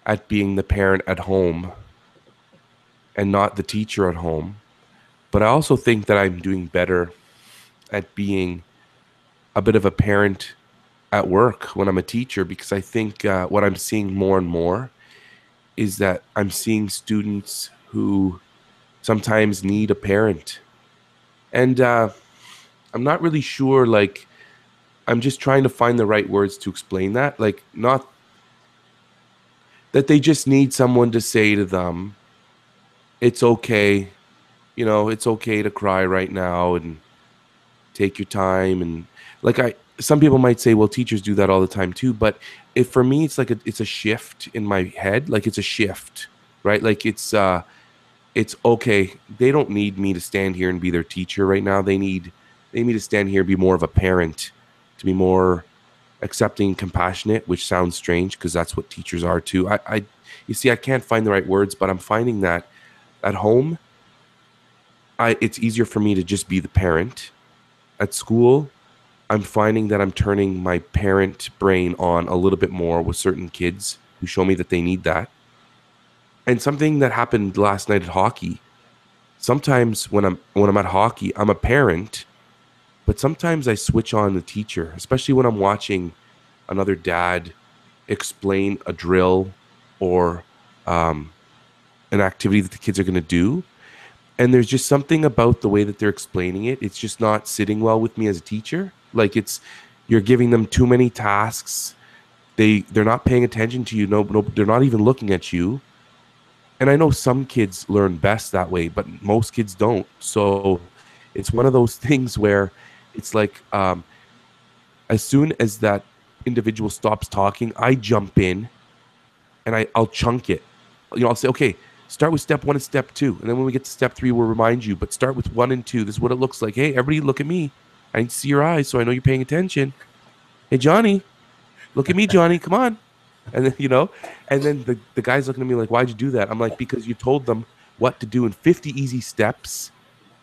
at being the parent at home and not the teacher at home. But I also think that I'm doing better at being a bit of a parent at work when I'm a teacher, because I think what I'm seeing more and more is that I'm seeing students who sometimes need a parent. And I'm not really sure, like, I'm just trying to find the right words to explain that. Like, not that they just need someone to say to them, it's okay, it's okay to cry right now and take your time. And like, some people might say, well, teachers do that all the time too. But for me, it's like it's a shift in my head. Like, it's a shift, right? Like, it's okay. They don't need me to stand here and be their teacher right now. They need me to stand here and be more of a parent, to be more accepting, compassionate, which sounds strange because that's what teachers are too. You see, I can't find the right words, but I'm finding that at home, it's easier for me to just be the parent. At school, I'm finding that I'm turning my parent brain on a little bit more with certain kids who show me that they need that. And something that happened last night at hockey, sometimes when I'm at hockey, I'm a parent, but sometimes I switch on the teacher, especially when I'm watching another dad explain a drill or an activity that the kids are going to do. And there's just something about the way that they're explaining it. It's just not sitting well with me as a teacher. Like you're giving them too many tasks. They're not paying attention to you. No, they're not even looking at you. And I know some kids learn best that way, but most kids don't. So it's one of those things where it's like, as soon as that individual stops talking, I jump in and I'll chunk it. I'll say, okay, start with step 1 and step 2. And then when we get to step 3, we'll remind you, but start with 1 and 2. This is what it looks like. Hey, everybody look at me. I can see your eyes, so I know you're paying attention. Hey, Johnny, look at me, Johnny. Come on. And then, and then the guy's looking at me like, why'd you do that? I'm like, because you told them what to do in 50 easy steps.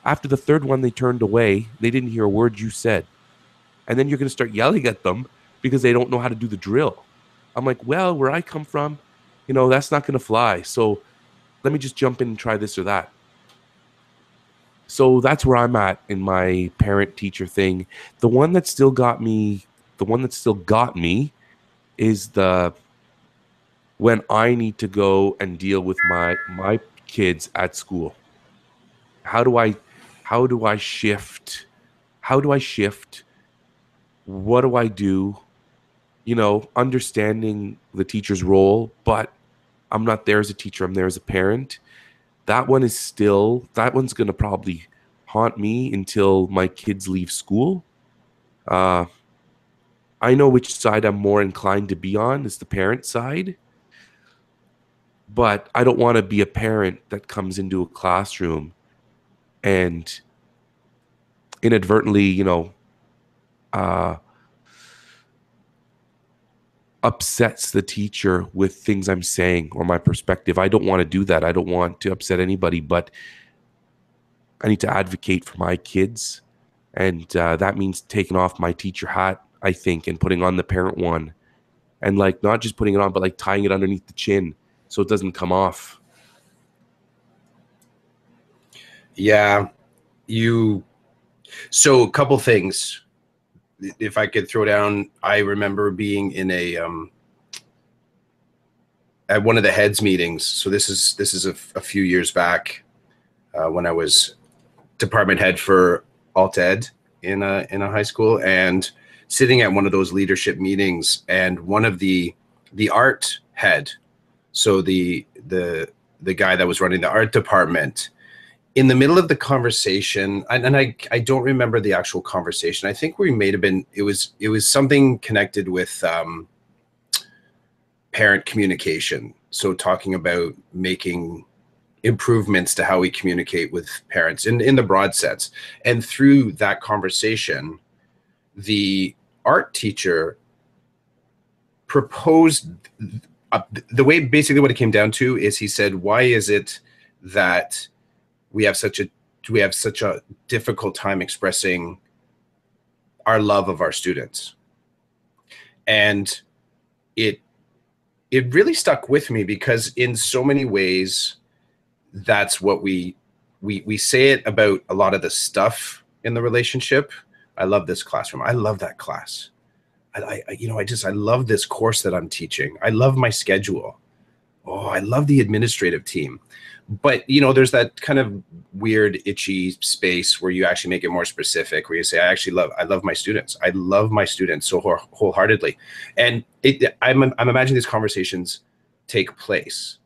After the third one, they turned away. They didn't hear a word you said. And then you're going to start yelling at them because they don't know how to do the drill. I'm like, well, where I come from, that's not going to fly. So let me just jump in and try this or that. So that's where I'm at in my parent-teacher thing. The one that still got me is when I need to go and deal with my kids at school. How do I shift? How do I shift? What do I do? Understanding the teacher's role, but I'm not there as a teacher. I'm there as a parent. That one's going to probably haunt me until my kids leave school. I know which side I'm more inclined to be on is the parent side. But I don't want to be a parent that comes into a classroom and inadvertently, upsets the teacher with things I'm saying or my perspective. I don't want to do that. I don't want to upset anybody, but I need to advocate for my kids. And that means taking off my teacher hat, I think, and putting on the parent one. And not just putting it on, but tying it underneath the chin so it doesn't come off. Yeah. So a couple things. If I could throw down, I remember being in at one of the heads meetings. So this is a few years back when I was department head for alt ed in a high school, and sitting at one of those leadership meetings, and one of the art head, so the guy that was running the art department, in the middle of the conversation, and I don't remember the actual conversation. I think we may have been, it was something connected with parent communication. So talking about making improvements to how we communicate with parents in the broad sense. And through that conversation, the art teacher proposed the way, basically what it came down to is, he said, why is it that we have such a difficult time expressing our love of our students? And it really stuck with me, because in so many ways, that's what we say it about a lot of the stuff in the relationship. I love this classroom. I love that class. I love this course that I'm teaching. I love my schedule. Oh, I love the administrative team. But, there's that kind of weird, itchy space where you actually make it more specific, where you say, I love my students. I love my students so wholeheartedly. And I'm imagining these conversations take place.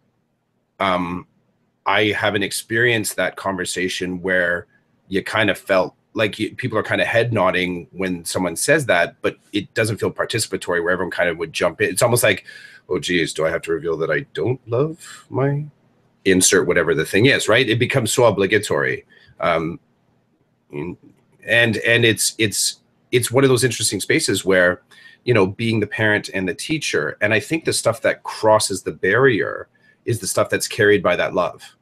I haven't experienced that conversation where you kind of felt like people are kind of head nodding when someone says that, but it doesn't feel participatory where everyone kind of would jump in. It's almost like, oh, geez, do I have to reveal that I don't love my insert whatever the thing is, right? It becomes so obligatory. And it's one of those interesting spaces where, being the parent and the teacher, and I think the stuff that crosses the barrier is the stuff that's carried by that love.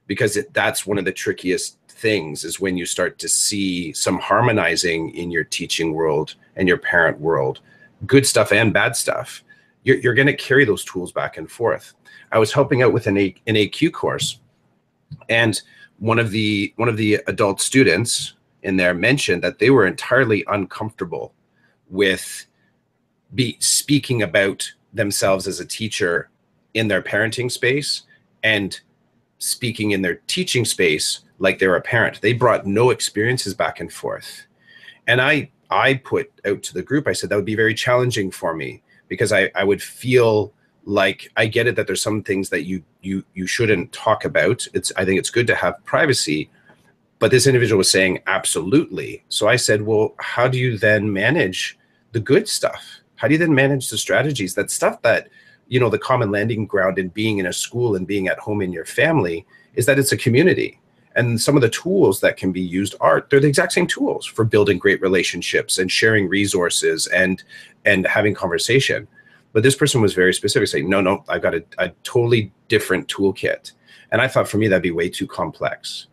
Because that's one of the trickiest things, is when you start to see some harmonizing in your teaching world and your parent world, good stuff and bad stuff. You're going to carry those tools back and forth. I was helping out with an AQ course, and one of the adult students in there mentioned that they were entirely uncomfortable with speaking about themselves as a teacher in their parenting space, and speaking in their teaching space like they're a parent. They brought no experiences back and forth. And I put out to the group, I said that would be very challenging for me, because I would feel like, I get it that there's some things that you shouldn't talk about. I think it's good to have privacy, but this individual was saying absolutely. So I said, well, how do you then manage the good stuff? How do you then manage the strategies, that stuff that, you know, the common landing ground in being in a school and being at home in your family is that it's a community. And some of the tools that can be used they're the exact same tools for building great relationships and sharing resources and having conversation. But this person was very specific, saying, no, I've got a totally different toolkit. And I thought, for me, that'd be way too complex.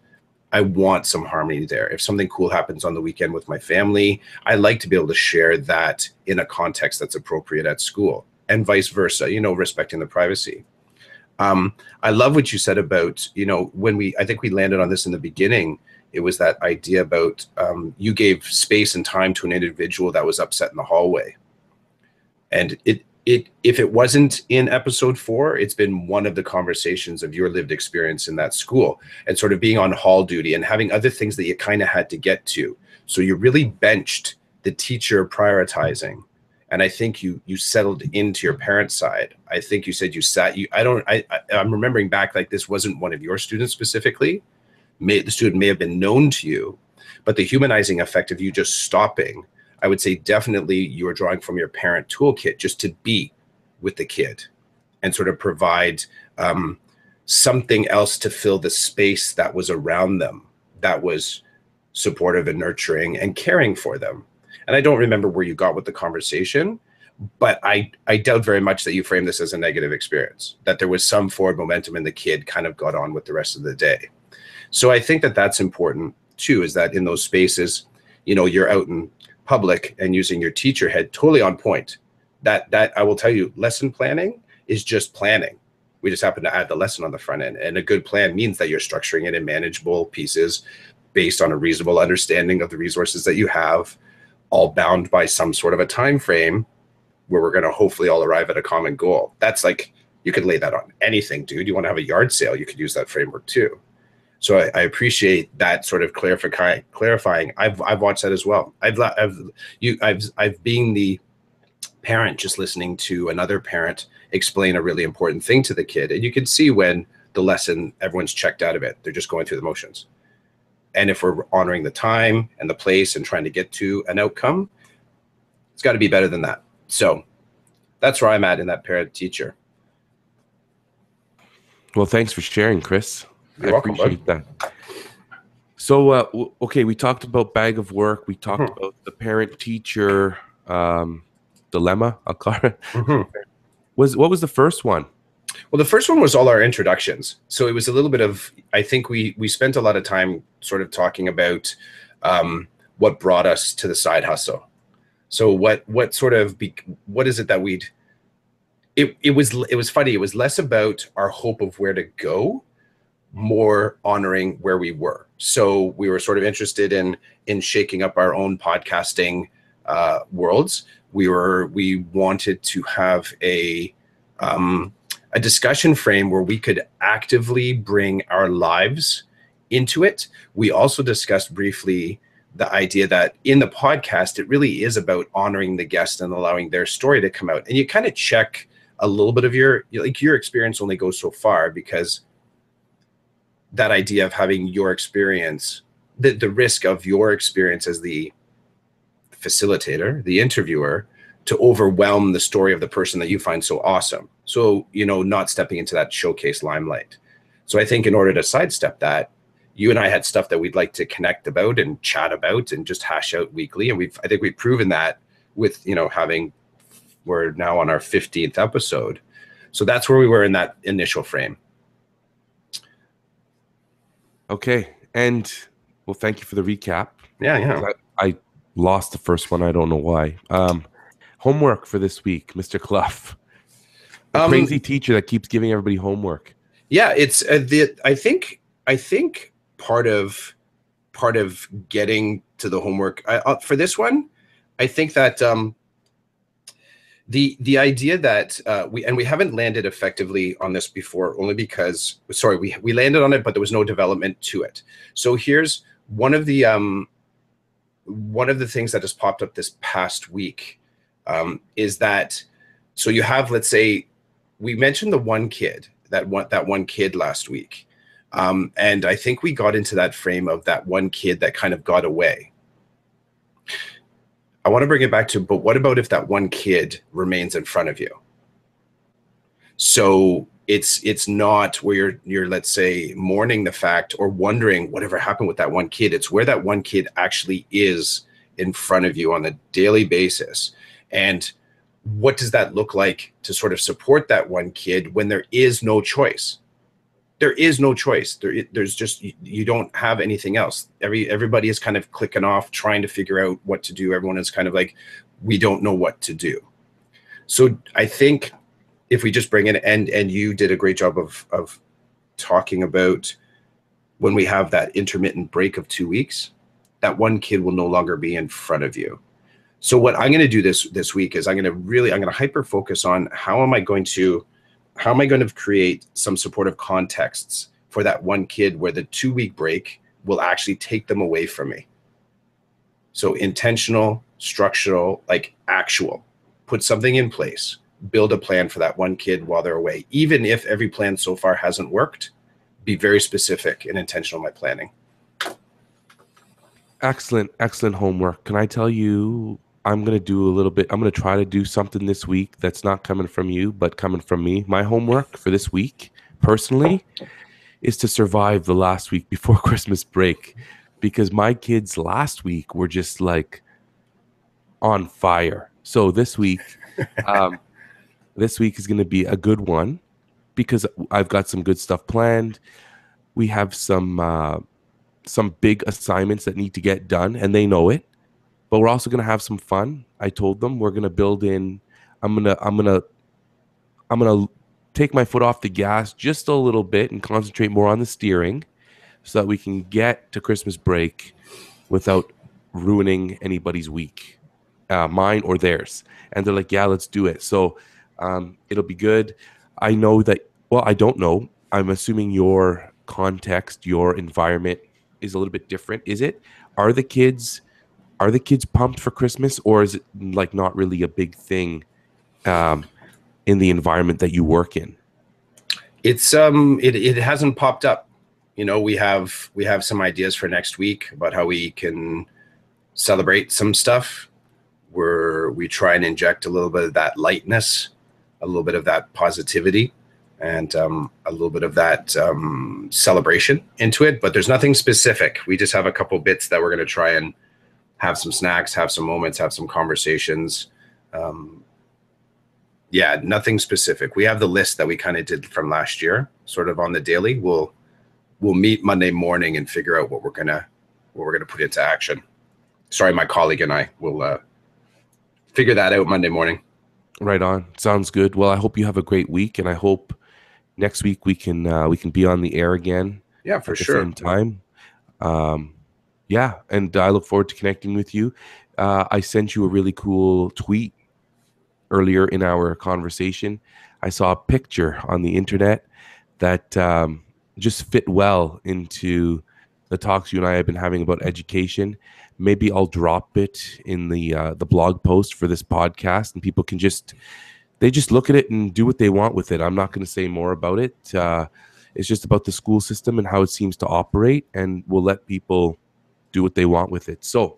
I want some harmony there. If something cool happens on the weekend with my family, I like to be able to share that in a context that's appropriate at school, and vice versa, you know, respecting the privacy. I love what you said about, you know, I think we landed on this in the beginning. It was that idea about you gave space and time to an individual that was upset in the hallway. And if it wasn't in episode 4, it's been one of the conversations of your lived experience in that school, and sort of being on hall duty and having other things that you kind of had to get to. So you really benched the teacher prioritizing. And I think you settled into your parent side. I think you said I'm remembering back, like, this wasn't one of your students specifically. The student may have been known to you, but the humanizing effect of you just stopping, I would say definitely you are drawing from your parent toolkit, just to be with the kid and sort of provide something else to fill the space that was around them, that was supportive and nurturing and caring for them. And I don't remember where you got with the conversation, but I doubt very much that you framed this as a negative experience, that there was some forward momentum and the kid kind of got on with the rest of the day. So I think that that's important too, is that in those spaces, you know, you're out in public and using your teacher head, totally on point. That I will tell you, lesson planning is just planning. We just happen to add the lesson on the front end. And a good plan means that you're structuring it in manageable pieces based on a reasonable understanding of the resources that you have, all bound by some sort of a time frame where we're going to hopefully all arrive at a common goal. That's like, you could lay that on anything, dude. You want to have a yard sale, you could use that framework too. So I appreciate that sort of clarifying. I've watched that as well. I've been the parent just listening to another parent explain a really important thing to the kid, and you can see when the lesson, everyone's checked out of it. They're just going through the motions. And if we're honoring the time and the place and trying to get to an outcome, it's got to be better than that. So that's where I'm at in that parent teacher. Well, thanks for sharing, Chris. You're welcome, appreciate that. So, okay, we talked about bag of work. We talked about the parent-teacher dilemma, I'll call it. What was the first one? Well, the first one was all our introductions. So it was a little bit of, I think we spent a lot of time sort of talking about what brought us to the side hustle. So what is it that it was funny. It was less about our hope of where to go, more honoring where we were. So we were sort of interested in shaking up our own podcasting worlds. We wanted to have a discussion frame where we could actively bring our lives into it. We also discussed briefly the idea that in the podcast, it really is about honoring the guest and allowing their story to come out. And you kind of check a little bit of your experience only goes so far, because that idea of having your experience, the risk of your experience as the facilitator, the interviewer, to overwhelm the story of the person that you find so awesome. So, not stepping into that showcase limelight. So I think in order to sidestep that, you and I had stuff that we'd like to connect about and chat about and just hash out weekly. And I think we've proven that with, we're now on our 15th episode. So that's where we were in that initial frame. Okay. And well, thank you for the recap. Yeah. I lost the first one. I don't know why. Homework for this week, Mr. Clough. The crazy teacher that keeps giving everybody homework. Yeah, it's I think part of getting to the homework for this one, I think that The idea that we haven't landed effectively on this before, only because we landed on it, but there was no development to it. So here's one of the things that has popped up this past week, is that, so you have, let's say, we mentioned the one kid, that one kid last week, and I think we got into that frame of that one kid that kind of got away. I want to bring it back to, but what about if that one kid remains in front of you? So it's not where you're let's say mourning the fact or wondering whatever happened with that one kid. It's where that one kid actually is in front of you on a daily basis. And what does that look like to sort of support that one kid when there is no choice? There is no choice. There's just, you don't have anything else. Everybody is kind of clicking off, trying to figure out what to do. Everyone is kind of like, we don't know what to do. So I think if we just bring in, and you did a great job of talking about when we have that intermittent break of 2 weeks, that one kid will no longer be in front of you. So what I'm going to do this week is I'm going to hyper focus on how am I going to create some supportive contexts for that one kid where the 2 week break will actually take them away from me. So intentional, structural, like actual, put something in place, build a plan for that one kid while they're away. Even if every plan so far hasn't worked, be very specific and intentional in my planning. Excellent homework. Can I tell you, I'm going to try to do something this week that's not coming from you, but coming from me. My homework for this week, personally, is to survive the last week before Christmas break, because my kids last week were just like on fire. So this week, this week is going to be a good one because I've got some good stuff planned. We have some big assignments that need to get done, and they know it. But we're also going to have some fun. I told them we're going to build in. I'm going to take my foot off the gas just a little bit and concentrate more on the steering so that we can get to Christmas break without ruining anybody's week, mine or theirs. And they're like, yeah, let's do it. So it'll be good. I know that, well, I don't know. I'm assuming your context, your environment is a little bit different. Is it? Are the kids pumped for Christmas, or is it like not really a big thing in the environment that you work in? It's it hasn't popped up. You know, we have some ideas for next week about how we can celebrate some stuff where we try and inject a little bit of that lightness, a little bit of that positivity, and a little bit of that celebration into it. But there's nothing specific. We just have a couple bits that we're going to try and have some snacks, have some moments, have some conversations. Yeah, nothing specific. We have the list that we kind of did from last year, sort of on the daily. We'll meet Monday morning and figure out what we're gonna put into action. Sorry, my colleague and I will figure that out Monday morning. Right on. Sounds good. Well, I hope you have a great week, and I hope next week we can be on the air again. Yeah, for at the sure. Same time. Yeah, and I look forward to connecting with you. I sent you a really cool tweet earlier in our conversation. I saw a picture on the internet that just fit well into the talks you and I have been having about education. Maybe I'll drop it in the blog post for this podcast, and people can just look at it and do what they want with it. I'm not going to say more about it. It's just about the school system and how it seems to operate, and we'll let people do what they want with it. So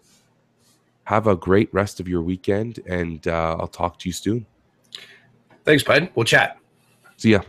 have a great rest of your weekend, and I'll talk to you soon. Thanks, bud. We'll chat. See ya.